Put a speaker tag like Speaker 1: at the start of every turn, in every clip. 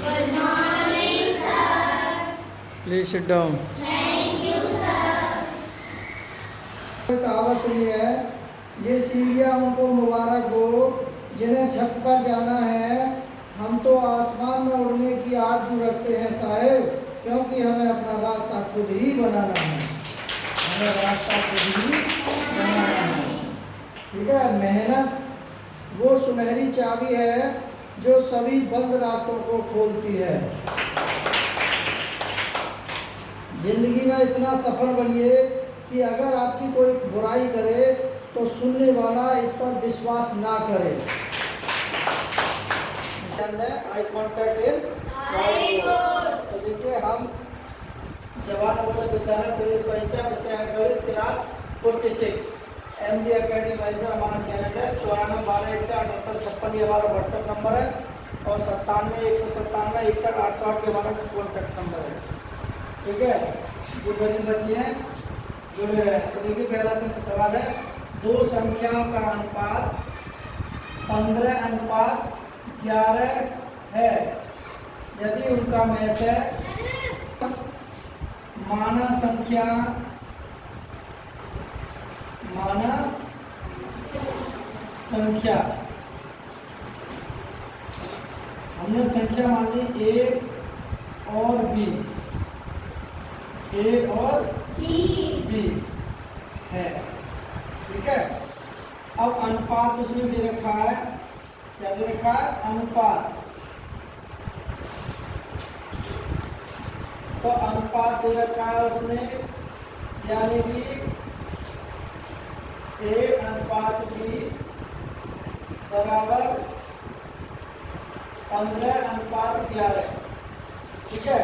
Speaker 1: Good morning, sir.
Speaker 2: Please sit down.
Speaker 1: Thank you, sir.
Speaker 3: कहावत सुनी है, ये सीढ़ियाँ उनको मुबारक हो जिन्हें छत पर जाना है। हम तो आसमान में उड़ने की आरज़ू रखते हैं साहिब, क्योंकि हमें अपना रास्ता खुद ही बनाना है। हमें रास्ता खुद ही बनाना है। ठीक है, मेहनत वो सुनहरी चाबी है जो सभी बंद रास्तों को खोलती है। जिंदगी में इतना सफल बनिए कि अगर आपकी कोई बुराई करे तो सुनने वाला इस पर विश्वास ना करे। आई कॉन्टैक्ट इन तो देखिए, हम जवान नवोदय विद्यालय प्रवेश परीक्षा विषय गणित क्लास 46 MD अकेडमी मैनेजर हमारा चैनल है। 941261 ये हमारा व्हाट्सएप नंबर है और 97 197 61 808 के हमारा कॉन्टैक्ट नंबर है। ठीक है, जो गरीब बच्चे हैं जुड़े रहे। तो देखिए, पहला सवाल है, दो संख्याओं का अनुपात 15:11 है यदि उनका में से माना संख्या हमने संख्या मानी ए और बी है। ठीक है, अब अनुपात उसने दे रखा है। क्या दे रखा है? अनुपात। तो अनुपात दे रखा है उसने, यानी कि ए अनुपात बी बराबर 15:11। ठीक है,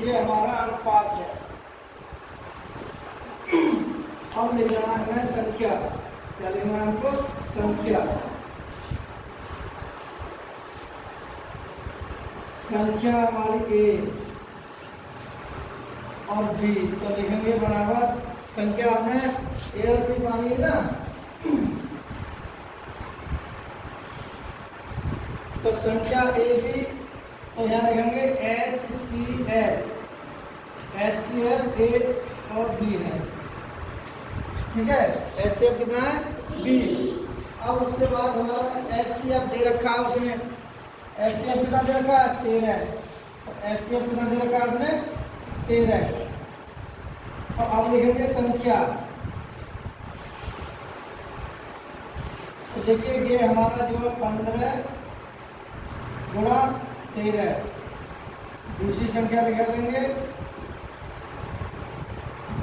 Speaker 3: ये हमारा अनुपात है। अब लिखना है संख्या। क्या लिखना है हमको? संख्या। संख्या हमारी ए और बी, तो लिखेंगे बराबर संख्या हमने ए और बी मानी है ना, तो संख्या ए बी, तो यहाँ लिखेंगे HCF ए और बी है। ठीक है, HCF कितना है? बी। अब उसके बाद हमारा HCF दे रखा है उसने। HCF कितना दे रखा है? 13। HCF कितना दे रखा है उसने? 13। तो अब लिखेंगे संख्या। तो देखिए, ये हमारा जो है 15 गुणा 13। दूसरी संख्या लिखा देंगे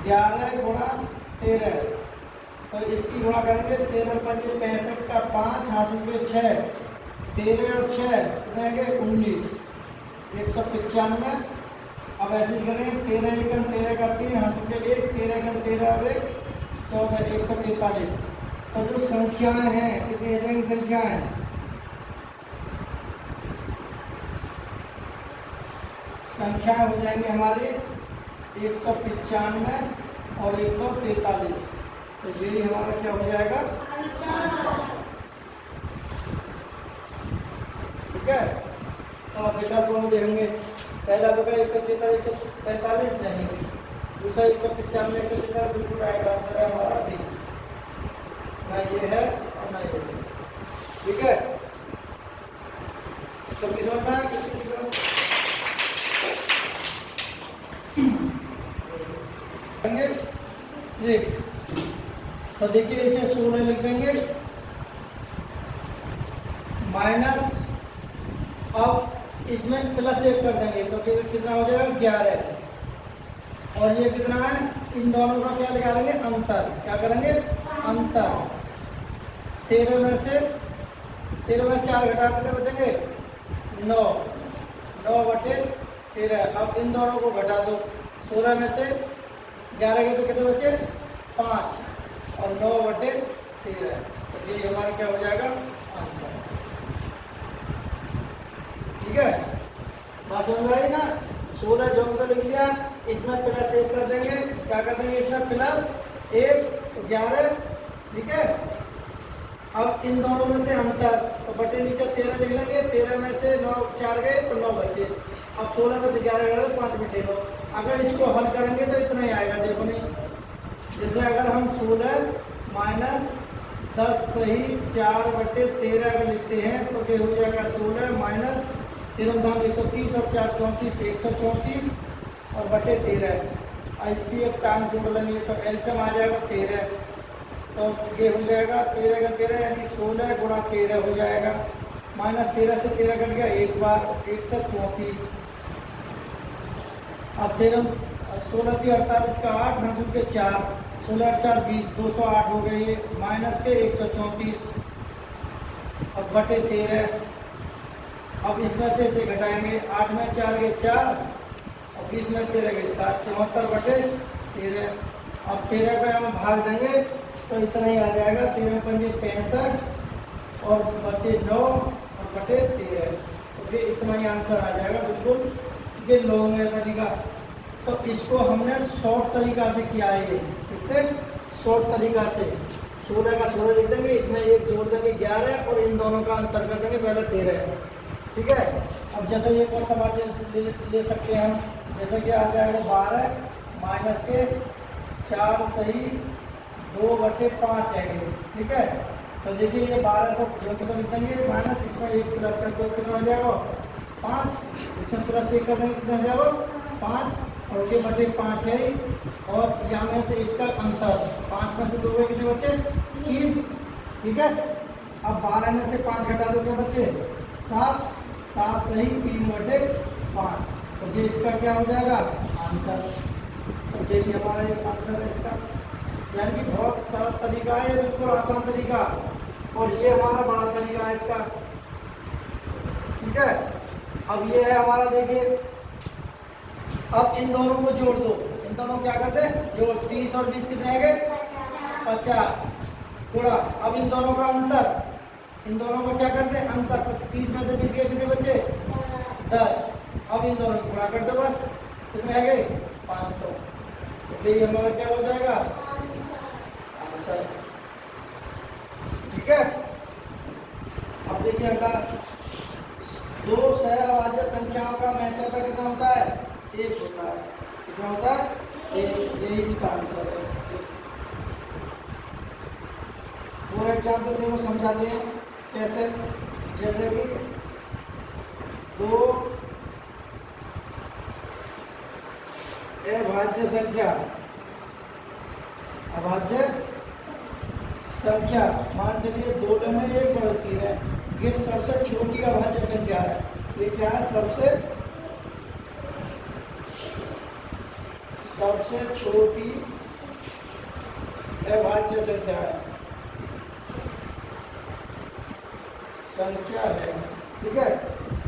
Speaker 3: 11 गुणा 13। तो इसकी गुणा करेंगे 13 5 65 का 5 हाथ में 6, 13 और 6 कितने आएंगे? 19, 195। अब ऐसे करेंगे 13 एकन 13 का 3 हाथ में 1, 13 एकन 13 और 1 14, 143। तो जो संख्याएं हैं कितनी हो जाएंगी? संख्याएं हो जाएंगे हमारे 195 और 143। तो यही हमारा क्या हो जाएगा? ठीक है, तो आप विकल्प में देखेंगे। पहला होगा 143 145 नहीं, दूसरा 195 143 बिल्कुल राइट आंसर है हमारा 20। ना ये है और ना ये है। ठीक है, सबकी समझ में आया? ठीक, तो देखिए इसे 16 लिख देंगे माइनस, अब इसमें प्लस 1 कर देंगे तो कितना हो जाएगा? 11। और ये कितना है? इन दोनों का क्या निकालेंगे? अंतर। क्या करेंगे? अंतर। 13 में से 4 घटा कितने बचेंगे? 9 9/13। अब इन दोनों को घटा दो। 16 में से 11 के तो कितने बचे? 5 और 9/13। तो ये हमारा क्या हो जाएगा? आंसर। ठीक है, बात समझ में आई ना? 16 जो तो लिख लिया, इसमें प्लस 1 कर देंगे। क्या कर देंगे? इसमें प्लस 1 तो 11। ठीक है, अब इन दोनों में से अंतर, तो बटे नीचे 13 लिख लेंगे। 13 में से 9 4 गए तो 9 बचे। अब 16 में से 11 घटा तो 5 बटे 9। अगर इसको हल करेंगे तो इतना ही आएगा, देखो नहीं। जैसे अगर हम 16 माइनस 10 सही 4/13 अगर लिखते हैं तो क्या हो जाएगा, 16 माइनस 13 130 और 4 34 134 और बटे 13। इसकी एक टांग जोड़ लेंगे तो एलसीएम आ जाएगा 13। तो ये हो जाएगा 13 का 13 यानी 16 गुणा 13 हो जाएगा। माइनस 13 से 13 कट गया एक बार, 134। अब 13 16 की 48 का 8 हाँसू के 4, 16 4 20 208 हो गए ये, माइनस के 134 अब बटे 13। अब इसमें से इसे घटाएंगे, 8 में 4 के 4 और 20 में 13 के 7, 74 बटे 13। अब 13 का हम भाग देंगे तो इतना ही आ जाएगा, 13 पंजे 65 और बचे 9 और बटे 13। तो ये इतना ही आंसर आ जाएगा बिल्कुल। ये लॉन्ग है तरीका, तो इसको हमने शॉर्ट तरीका से किया है। ये इससे शॉर्ट तरीका से 16 का 16 लिख देंगे, इसमें एक जोड़ देंगे 11 और इन दोनों का अंतर कर देंगे, पहले 13। ठीक है। अब जैसे ये और सवाल ले सकते हैं हम, जैसे कि आ जाएगा 12 माइनस के 4 सही 2/5 है ये। ठीक है। तो देखिए ये 12 को जो कि लिख देंगे माइनस, इसमें एक प्लस करके कितना हो जाएगा 5, इसमें प्लस 1 कर देंगे कितना हो जाएगा 5 और के बटे 5 है। और यहाँ में से इसका अंतर 5 में से 2 में कितने बचे 3। ठीक है। अब 12 में से 5 घटा दो क्या बचे 7, 7 सही 3/5। तो ये इसका क्या हो जाएगा आंसर। तो देखिए हमारा एक आंसर है इसका, यानी कि बहुत सरल तरीका है, बिल्कुल आसान तरीका। और ये हमारा बड़ा तरीका है इसका। ठीक है। अब ये है हमारा, देखिए अब इन दोनों को जोड़ दो, इन दोनों क्या करते हैं जोड़, 30 और 20 कितने आएंगे 50 गुणा। अब इन दोनों का अंतर, इन दोनों को क्या करते हैं अंतर, 30 में से 20 के कितने बचे 10। अब इन दोनों को गुणा कर दो, बस कितने आ गए 500। तो ये हमारा क्या हो जाएगा आंसर। ठीक है। अब देखिए अगला, 2 सहअभाज्य संख्याओं का मैसेज कितना होता है 1 होता है। कितना होता है 1, यही इसका आंसर है। और एग्जाम्पल देखो समझाते हैं कैसे। जैसे कि 2 अभाज्य संख्या, अभाज्य संख्या मान चलिए 2 लेने 1 बढ़ती है, ये सबसे छोटी अभाज्य संख्या है। ये क्या है सबसे छोटी अभाज्य संख्या है, ठीक है।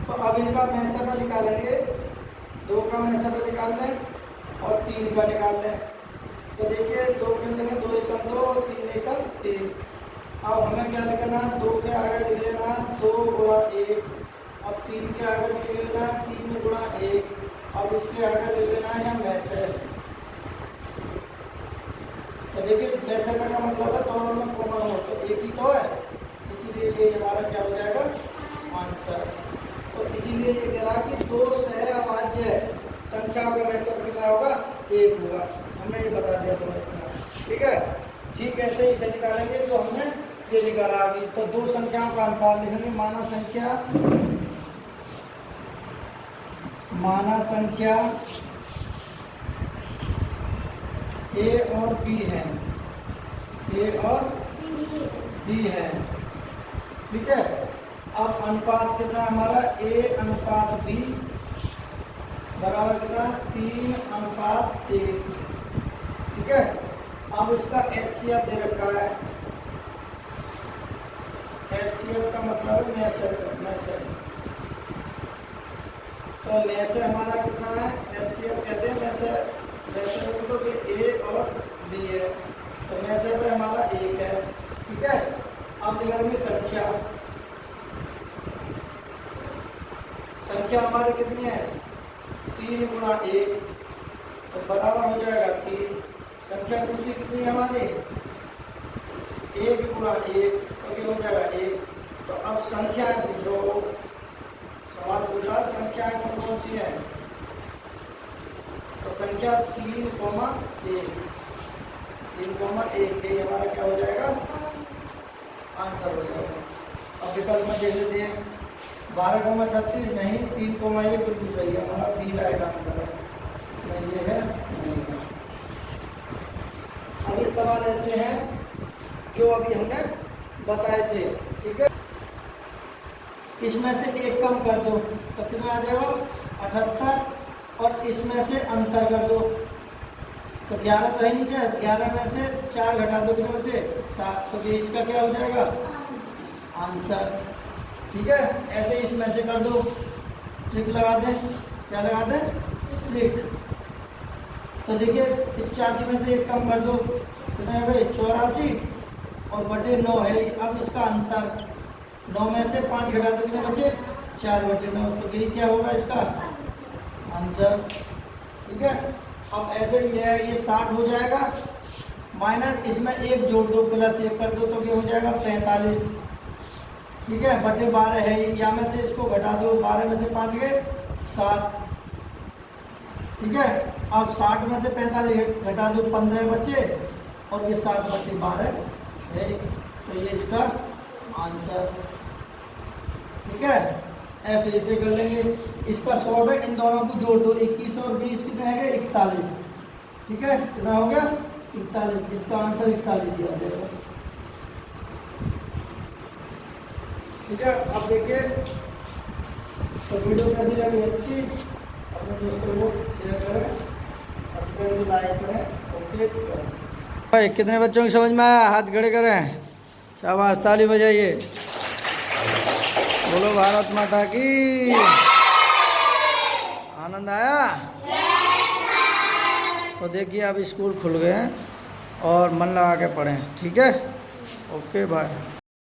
Speaker 3: तो अब इनका मैसेज निकालेंगे, 2 का मैसेज निकाल लें और 3 का निकाल लें। तो देखिए 2 के लेंगे 2 एकम 2 और 3 एकम 1। अब हमें क्या लिखना, 2 के आगे लिख लेना 2 गुणा 1। अब 3 के आगे लिख लेना 3 गुणा 1। अब इसके आगे लिख लेना है मैसेज। तो देखिए मैसेज का मतलब है दोनों में कॉमन हो तो एक ही तो है, इसीलिए ये हमारा क्या हो जाएगा आंसर। तो इसीलिए ये कह रहा कि 2 सहअभाज्य संख्याओं का मैसेज कितना होगा 1 होगा। हमने ये बता दिया तुम्हें इतना। ठीक है। ठीक ऐसे ही से निकालेंगे जो हमने ये निकाला अभी। तो 2 संख्याओं का अनुपात लिखेंगे, माना संख्या A और B है, A और B है। ठीक है। अब अनुपात कितना हमारा A अनुपात B बराबर कितना 3:1। ठीक है। अब इसका HCF दे रखा है, HCF का मतलब है मैसेज। तो मैसेज हमारा कितना है HCF कहते हैं मैसेज तो A और B है, तो मैसेज पर हमारा 1 है। ठीक है। अब निकालेंगे संख्या हमारी कितनी है 3 गुणा 1 तो बराबर हो जाएगा 3। संख्या दूसरी कितनी है हमारी 1 गुणा 1 तो ये हो जाएगा 1। तो अब संख्या पूछो, सवाल पूछा संख्या कौन सी है, तो संख्या 3,1, 3,1 ये हमारा क्या हो जाएगा, आंसर हो जाएगा। अब विकल्प में देख लेते हैं, 12,36 नहीं, 3,1 बिल्कुल सही है, हमारा बी राइट आंसर है, नहीं ये है नहीं है। अब ये सवाल ऐसे हैं जो अभी हमने बताए थे, ठीक है। इसमें से एक कम कर दो तो कितना आ जाएगा 78, और इसमें से अंतर कर दो तो 11 तो है नीचे, 11 में से 4 घटा दो कितने बचे 7, तो ये इसका क्या हो जाएगा आंसर, ठीक है। ऐसे इसमें से कर दो, ट्रिक लगा दें, क्या लगा दें ट्रिक। तो देखिए 85 में से एक कम कर दो कितने हो गए 84, और बटे 9 है, अब इसका अंतर 9 में से 5 घटा दो कितने बचे 4/9, तो यही क्या होगा इसका आंसर, ठीक है। अब ऐसे ही है, ये 60 हो जाएगा, माइनस इसमें 1 जोड़ दो प्लस 1 कर दो तो क्या हो जाएगा 45, ठीक है, बटे 12 है, या में से इसको घटा दो, 12 में से 5 गए 7, ठीक है। अब 60 में से 45 घटा दो 15 बचे, और ये 7/12 है, तो ये इसका आंसर, ठीक है। ऐसे इसे कर लेंगे, इसका सॉल्व है, इन दोनों को जोड़ दो, 21 और 20 कितने हैं 41, ठीक है, कितना हो गया 41, इसका आंसर 41 ही आ जाएगा, ठीक है। अब देखिए तो वीडियो कैसी लगी, अच्छी, अपने दोस्तों को शेयर करें, अच्छी लगे तो लाइक करें, ओके भाई। कितने बच्चों की समझ में आया, हाथ खड़े करें, शाबाश, ताली बजाइए, बोलो भारत माता की, आनंद आया। तो देखिए अब स्कूल खुल गए हैं और मन लगा के पढ़ें, ठीक है, ओके बाय।